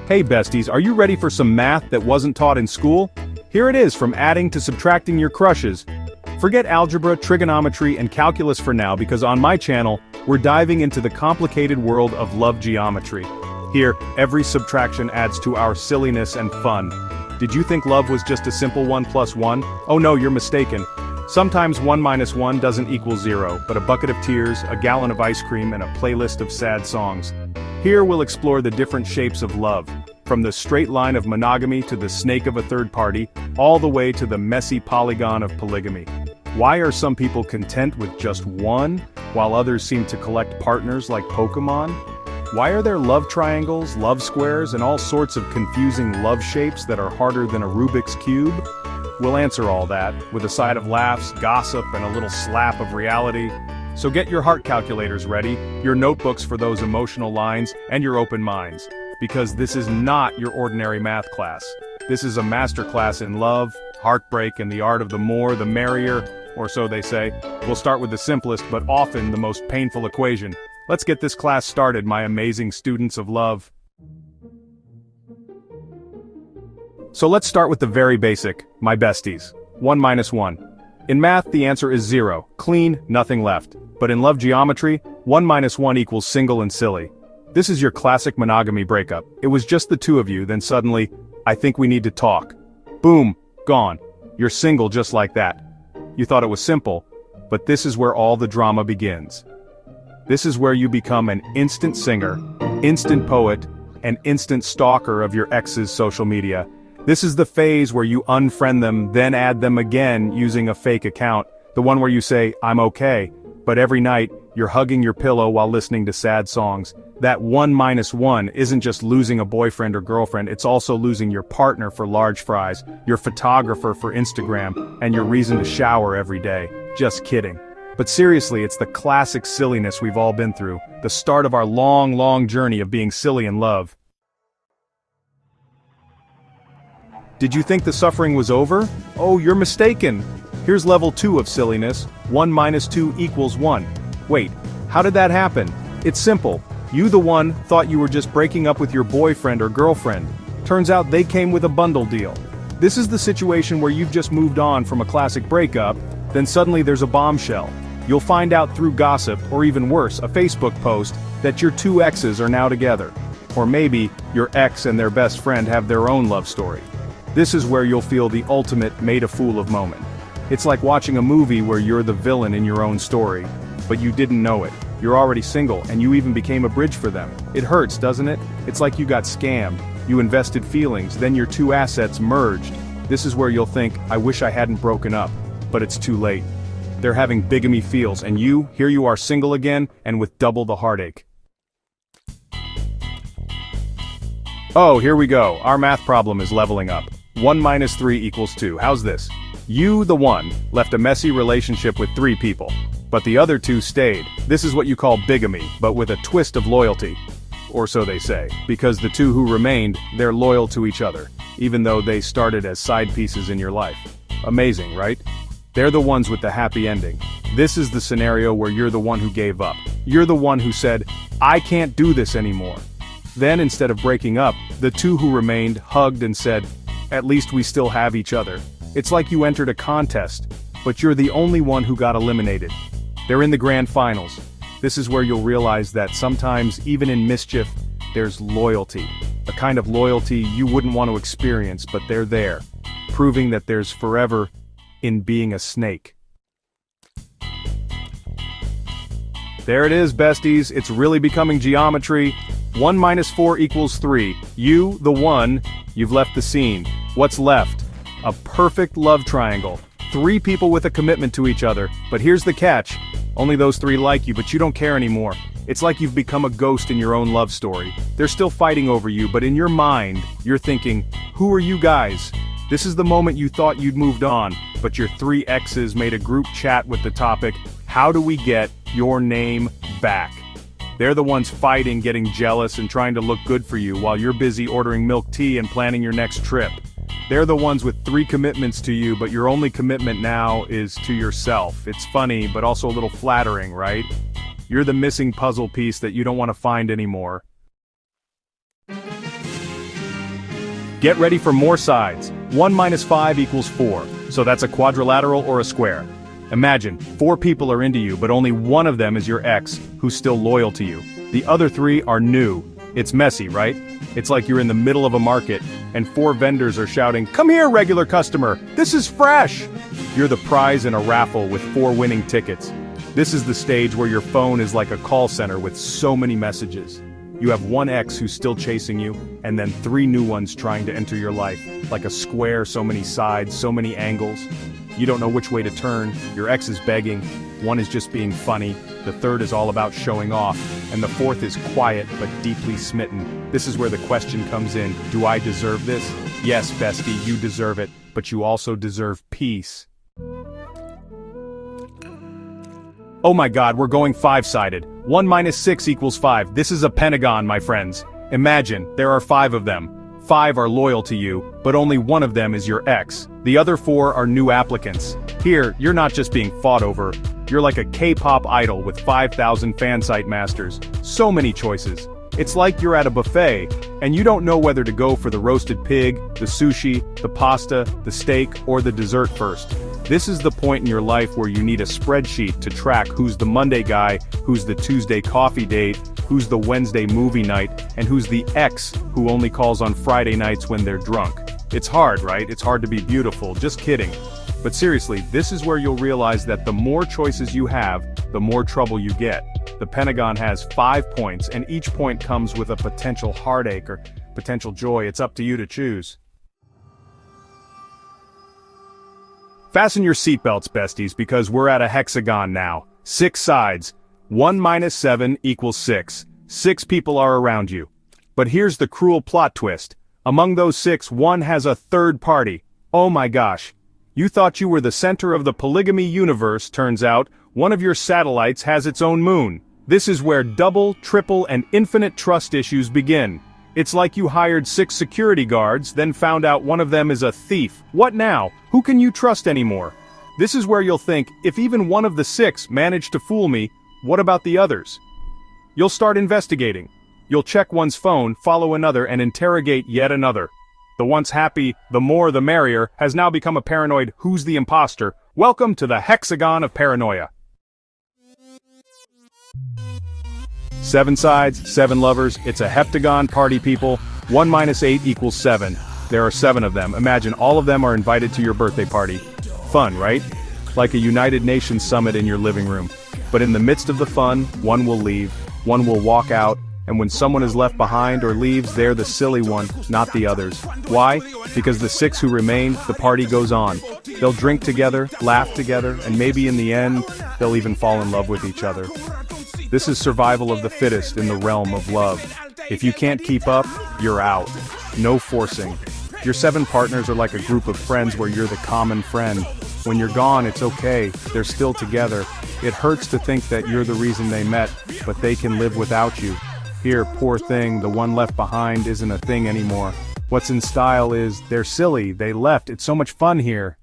Hey besties, are you ready for some math that wasn't taught in school? Here it is, from adding to subtracting your crushes. Forget algebra, trigonometry, and calculus for now, because on my channel, we're diving into the complicated world of love geometry. Here, every subtraction adds to our silliness and fun. Did you think love was just a simple 1 plus 1? Oh no, you're mistaken. Sometimes 1 minus 1 doesn't equal 0, but a bucket of tears, a gallon of ice cream, and a playlist of sad songs. Here we'll explore the different shapes of love, from the straight line of monogamy to the snake of a third party, all the way to the messy polygon of polygamy. Why are some people content with just one, while others seem to collect partners like Pokemon? Why are there love triangles, love squares, and all sorts of confusing love shapes that are harder than a Rubik's Cube? We'll answer all that, with a side of laughs, gossip, and a little slap of reality. So get your heart calculators ready, your notebooks for those emotional lines, and your open minds. Because this is not your ordinary math class. This is a masterclass in love, heartbreak, and the art of the more the merrier, or so they say. We'll start with the simplest, but often the most painful equation. Let's get this class started, my amazing students of love. So let's start with the very basic, my besties. 1 minus 1. In math, the answer is 0, clean, nothing left. But in love geometry, 1 minus 1 equals single and silly. This is your classic monogamy breakup. It was just the two of you, then suddenly, I think we need to talk. Boom, gone. You're single just like that. You thought it was simple, but this is where all the drama begins. This is where you become an instant singer, instant poet, and instant stalker of your ex's social media. This is the phase where you unfriend them, then add them again using a fake account, the one where you say, I'm okay, but every night, you're hugging your pillow while listening to sad songs. That 1 minus 1 isn't just losing a boyfriend or girlfriend, it's also losing your partner for large fries, your photographer for Instagram, and your reason to shower every day. Just kidding. But seriously, it's the classic silliness we've all been through, the start of our long journey of being silly in love. Did you think the suffering was over? Oh, you're mistaken. Here's level 2 of silliness, 1 minus 2 equals 1. Wait, how did that happen? It's simple. You, the one, thought you were just breaking up with your boyfriend or girlfriend. Turns out they came with a bundle deal. This is the situation where you've just moved on from a classic breakup, then suddenly there's a bombshell. You'll find out through gossip, or even worse, a Facebook post, that your two exes are now together. Or maybe, your ex and their best friend have their own love story. This is where you'll feel the ultimate made-a-fool-of moment. It's like watching a movie where you're the villain in your own story, but you didn't know it. You're already single, and you even became a bridge for them. It hurts, doesn't it? It's like you got scammed. You invested feelings, then your two assets merged. This is where you'll think, I wish I hadn't broken up. But it's too late. They're having bigamy feels, and here you are single again, and with double the heartache. Oh, here we go. Our math problem is leveling up. 1 minus 3 equals 2. How's this? You, the one, left a messy relationship with 3 people. But the other 2 stayed. This is what you call bigamy, but with a twist of loyalty. Or so they say. Because the 2 who remained, they're loyal to each other, even though they started as side pieces in your life. Amazing, right? They're the ones with the happy ending. This is the scenario where you're the one who gave up. You're the one who said, I can't do this anymore. Then, instead of breaking up, the 2 who remained hugged and said, at least we still have each other. It's like you entered a contest, but you're the only one who got eliminated. They're in the grand finals. This is where you'll realize that sometimes, even in mischief, there's loyalty. A kind of loyalty you wouldn't want to experience, but they're there, proving that there's forever in being a snake. There it is, besties. It's really becoming geometry. 1 minus 4 equals 3. You, the one, you've left the scene. What's left? A perfect love triangle. 3 people with a commitment to each other. But here's the catch. Only those 3 like you, but you don't care anymore. It's like you've become a ghost in your own love story. They're still fighting over you, but in your mind, you're thinking, who are you guys? This is the moment you thought you'd moved on, but your 3 exes made a group chat with the topic, how do we get your name back? They're the ones fighting, getting jealous, and trying to look good for you while you're busy ordering milk tea and planning your next trip. They're the ones with 3 commitments to you, but your only commitment now is to yourself. It's funny, but also a little flattering, right? You're the missing puzzle piece that you don't want to find anymore. Get ready for more sides. 1 minus 5 equals 4. So that's a quadrilateral or a square. Imagine, 4 people are into you, but only one of them is your ex, who's still loyal to you. The other 3 are new. It's messy, right? It's like you're in the middle of a market, and 4 vendors are shouting, "Come here, regular customer! This is fresh!" You're the prize in a raffle with 4 winning tickets. This is the stage where your phone is like a call center with so many messages. You have one ex who's still chasing you, and then 3 new ones trying to enter your life. Like a square, so many sides, so many angles. You don't know which way to turn, your ex is begging, one is just being funny, the third is all about showing off, and the fourth is quiet but deeply smitten. This is where the question comes in, do I deserve this? Yes, bestie, you deserve it, but you also deserve peace. Oh my god, we're going 5-sided. 1 minus 6 equals 5. This is a pentagon, my friends. Imagine, there are 5 of them. 5 are loyal to you, but only one of them is your ex. The other 4 are new applicants. Here, you're not just being fought over. You're like a K-pop idol with 5,000 fansite masters. So many choices. It's like you're at a buffet, and you don't know whether to go for the roasted pig, the sushi, the pasta, the steak, or the dessert first. This is the point in your life where you need a spreadsheet to track who's the Monday guy, who's the Tuesday coffee date, who's the Wednesday movie night, and who's the ex who only calls on Friday nights when they're drunk. It's hard, right? It's hard to be beautiful, just kidding. But seriously, this is where you'll realize that the more choices you have, the more trouble you get. The Pentagon has 5 points, and each point comes with a potential heartache or potential joy. It's up to you to choose. Fasten your seatbelts, besties, because we're at a hexagon now. 6 sides. 1 minus 7 equals 6. 6 people are around you. But here's the cruel plot twist. Among those 6, one has a third party. Oh my gosh. You thought you were the center of the polygamy universe, turns out, one of your satellites has its own moon. This is where double, triple, and infinite trust issues begin. It's like you hired 6 security guards, then found out one of them is a thief. What now? Who can you trust anymore? This is where you'll think, if even one of the 6 managed to fool me, what about the others? You'll start investigating. You'll check one's phone, follow another, and interrogate yet another. The once happy, the more the merrier, has now become a paranoid who's the imposter. Welcome to the hexagon of paranoia. 7 sides, 7 lovers, it's a heptagon, party people. 1 minus 8 equals 7. There are 7 of them. Imagine all of them are invited to your birthday party. Fun, right? Like a United Nations summit in your living room. But in the midst of the fun, one will leave, one will walk out, and when someone is left behind or leaves, they're the silly one, not the others. Why? Because the 6 who remain, the party goes on. They'll drink together, laugh together, and maybe in the end, they'll even fall in love with each other. This is survival of the fittest in the realm of love. If you can't keep up, you're out. No forcing. Your 7 partners are like a group of friends where you're the common friend. When you're gone, it's okay, they're still together. It hurts to think that you're the reason they met, but they can live without you. Here, poor thing, the one left behind isn't a thing anymore. What's in style is, they're silly, they left, it's so much fun here.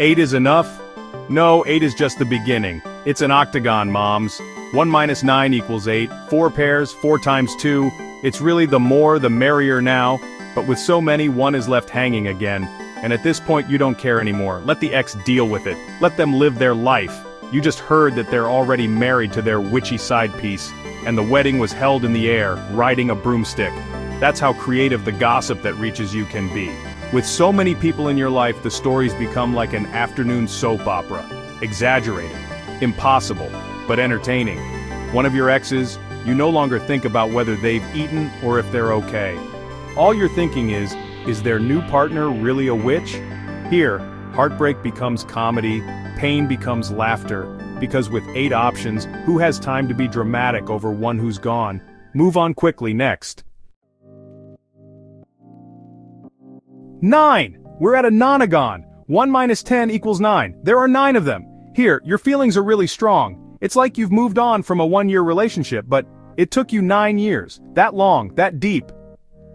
8 is enough? No, 8 is just the beginning. It's an octagon, moms. 1 minus 9 equals 8, 4 pairs, 4 times 2. It's really the more the merrier now, but with so many, one is left hanging again. And at this point you don't care anymore. Let the ex deal with it. Let them live their life. You just heard that they're already married to their witchy side piece, and the wedding was held in the air, riding a broomstick. That's how creative the gossip that reaches you can be. With so many people in your life, the stories become like an afternoon soap opera. Exaggerated, impossible, but entertaining. One of your exes, you no longer think about whether they've eaten or if they're okay. All you're thinking is their new partner really a witch? Here, heartbreak becomes comedy, pain becomes laughter, because with 8 options, who has time to be dramatic over one who's gone? Move on quickly next. 9! We're at a nonagon. 1 minus 10 equals 9. There are 9 of them. Here, your feelings are really strong. It's like you've moved on from a 1-year relationship, but it took you 9 years. That long, that deep.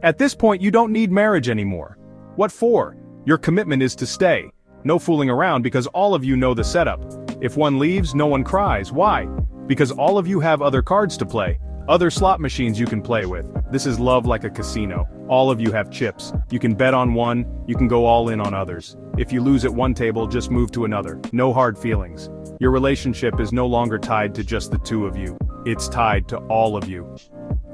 At this point, you don't need marriage anymore. What for? Your commitment is to stay. No fooling around because all of you know the setup. If one leaves, no one cries. Why? Because all of you have other cards to play. Other slot machines you can play with. This is love like a casino. All of you have chips. You can bet on one, you can go all in on others. If you lose at one table, just move to another. No hard feelings. Your relationship is no longer tied to just the two of you. It's tied to all of you.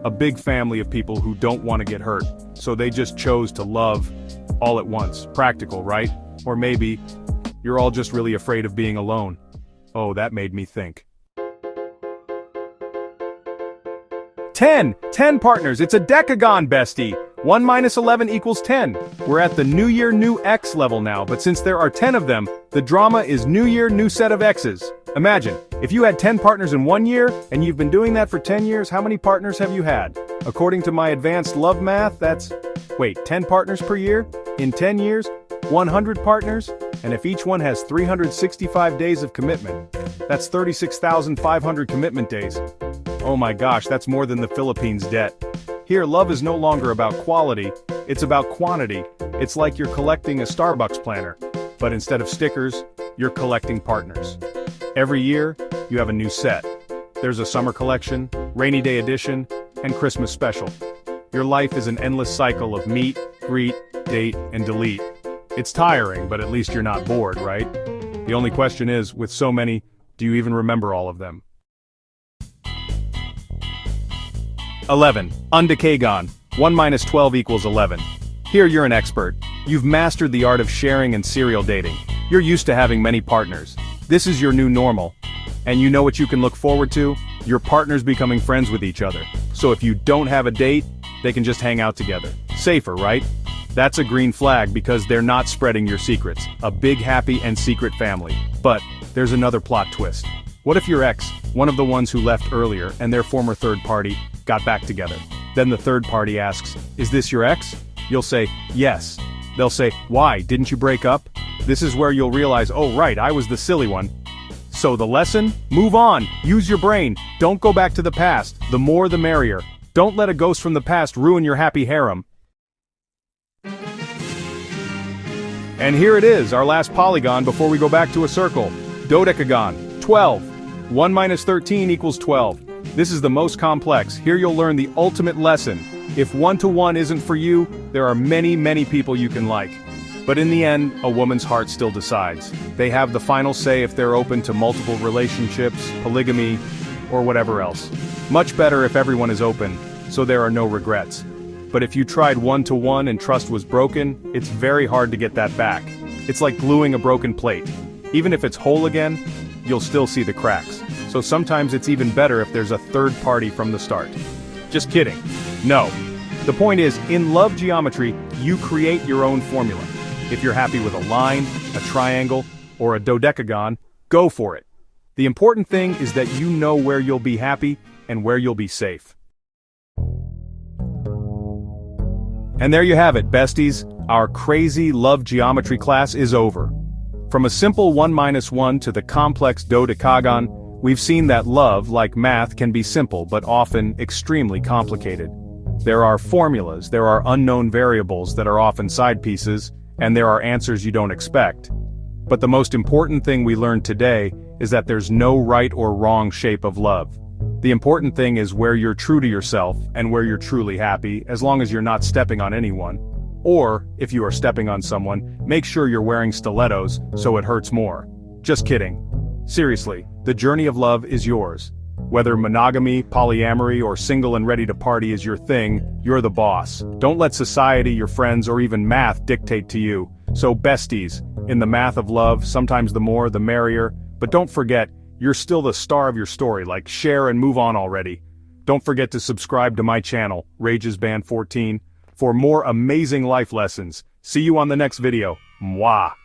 A big family of people who don't want to get hurt, so they just chose to love all at once. Practical, right? Or maybe you're all just really afraid of being alone. Oh, that made me think. 10 partners, it's a decagon, bestie. 1 minus 11 equals 10. We're at the New Year, New X level now, but since there are 10 of them, the drama is New Year, new set of X's. Imagine, if you had 10 partners in 1 year, and you've been doing that for 10 years, how many partners have you had? According to my advanced love math, that's, 10 partners per year? In 10 years? 100 partners? And if each one has 365 days of commitment, that's 36,500 commitment days. Oh my gosh, that's more than the Philippines' debt. Here, love is no longer about quality, it's about quantity. It's like you're collecting a Starbucks planner, but instead of stickers, you're collecting partners. Every year, you have a new set. There's a summer collection, rainy day edition, and Christmas special. Your life is an endless cycle of meet, greet, date, and delete. It's tiring, but at least you're not bored, right? The only question is, with so many, do you even remember all of them? 11. Undecagon. 1 minus 12 equals 11. Here you're an expert. You've mastered the art of sharing and serial dating. You're used to having many partners. This is your new normal. And you know what you can look forward to? Your partners becoming friends with each other. So if you don't have a date, they can just hang out together. Safer, right? That's a green flag because they're not spreading your secrets. A big, happy, and secret family. But there's another plot twist. What if your ex, one of the ones who left earlier, and their former third party, got back together? Then the third party asks, "Is this your ex?" You'll say, "Yes." They'll say, "Why, didn't you break up?" This is where you'll realize, oh right, I was the silly one. So the lesson? Move on, use your brain, don't go back to the past, the more the merrier. Don't let a ghost from the past ruin your happy harem. And here it is, our last polygon before we go back to a circle. Dodecagon. 12. 1 minus 13 equals 12. This is the most complex. Here you'll learn the ultimate lesson. If one-to-one isn't for you, there are many, many people you can like. But in the end, a woman's heart still decides. They have the final say if they're open to multiple relationships, polygamy, or whatever else. Much better if everyone is open, so there are no regrets. But if you tried one-to-one and trust was broken, it's very hard to get that back. It's like gluing a broken plate. Even if it's whole again, you'll still see the cracks. So sometimes it's even better if there's a third party from the start. Just kidding. No. The point is, in love geometry, you create your own formula. If you're happy with a line, a triangle, or a dodecagon, go for it. The important thing is that you know where you'll be happy and where you'll be safe. And there you have it, besties. Our crazy love geometry class is over. From a simple 1-1 to the complex dodecagon, we've seen that love, like math, can be simple but often extremely complicated. There are formulas, there are unknown variables that are often side pieces, and there are answers you don't expect. But the most important thing we learned today is that there's no right or wrong shape of love. The important thing is where you're true to yourself and where you're truly happy, as long as you're not stepping on anyone. Or, if you are stepping on someone, make sure you're wearing stilettos so it hurts more. Just kidding. Seriously, the journey of love is yours. Whether monogamy, polyamory, or single and ready to party is your thing, you're the boss. Don't let society, your friends, or even math dictate to you. So besties, in the math of love, sometimes the more, the merrier, but don't forget, you're still the star of your story, like share and move on already. Don't forget to subscribe to my channel, RagesBand14, for more amazing life lessons. See you on the next video. Mwah!